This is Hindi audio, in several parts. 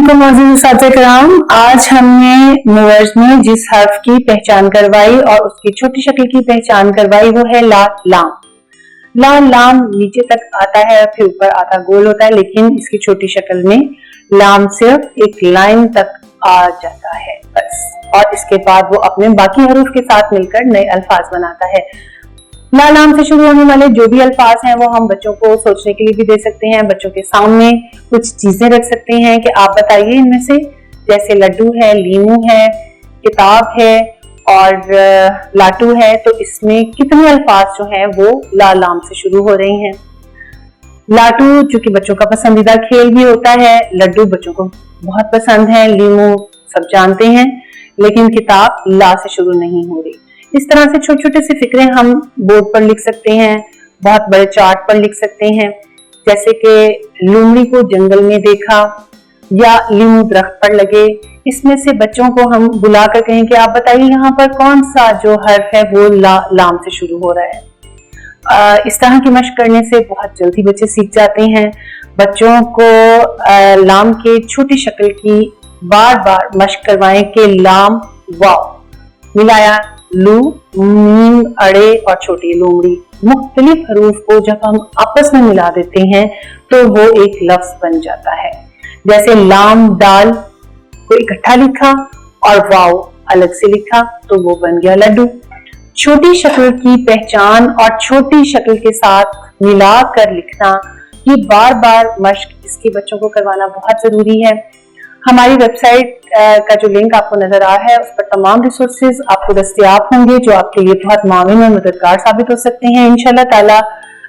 अस्सलामुअलैकुम मोअज़्ज़िज़ साथी-ए-किराम। आज हमने मुवर्ज में जिस हर्फ की पहचान करवाई और उसकी छोटी शक्ल की पहचान करवाई वो है ला लाम। ला लाम नीचे तक आता है, फिर ऊपर आता गोल होता है, लेकिन इसकी छोटी शक्ल में लाम सिर्फ एक लाइन तक आ जाता है बस, और इसके बाद वो अपने बाकी हरूफ के साथ मिलकर नए अल्फाज बनाता है। ला लाम से शुरू होने वाले जो भी अल्फाज हैं वो हम बच्चों को सोचने के लिए भी दे सकते हैं, बच्चों के सामने कुछ चीजें रख सकते हैं कि आप बताइए इनमें से, जैसे लड्डू है, लीमू है, किताब है और लाटू है, तो इसमें कितने अल्फाज जो हैं वो ला लाम से शुरू हो रहे हैं। लाटू चूंकि बच्चों का पसंदीदा खेल भी होता है, लड्डू बच्चों को बहुत पसंद है, लीमू सब जानते हैं, लेकिन किताब ला से शुरू नहीं हो रही। इस तरह से छोटे छोटे से फिक्रे हम बोर्ड पर लिख सकते हैं, बहुत बड़े चार्ट पर लिख सकते हैं, जैसे कि लोमड़ी को जंगल में देखा या लीमू दरख्त पर लगे। इसमें से बच्चों को हम बुलाकर कहें कि आप बताइए यहाँ पर कौन सा जो हर्फ है वो ला लाम से शुरू हो रहा है। इस तरह की मशक करने से बहुत जल्दी बच्चे सीख जाते हैं। बच्चों को लाम के छोटी शक्ल की बार बार मशक करवाएं कि लाम वाव मिलाया, लू, मीम, अड़े और छोटी लोमड़ी, मुख्तलिफ हरूफ को जब हम आपस में मिला देते हैं तो वो एक लफ्ज बन जाता है। जैसे लाम दाल को इकट्ठा लिखा और वाव अलग से लिखा तो वो बन गया लड्डू। छोटी शक्ल की पहचान और छोटी शक्ल के साथ मिलाकर लिखना, ये बार बार मशक इसके बच्चों को करवाना बहुत जरूरी है। हमारी वेबसाइट का जो लिंक आपको नजर आ रहा है उस पर तमाम रिसोर्सेज आपको दस्तयाब होंगे जो आपके लिए बहुत माविन और मददगार साबित हो सकते हैं। इंशाल्लाह ताला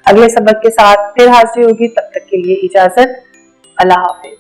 अगले सबक के साथ फिर हाजिर होगी, तब तक के लिए इजाजत, अल्लाह हाफिज।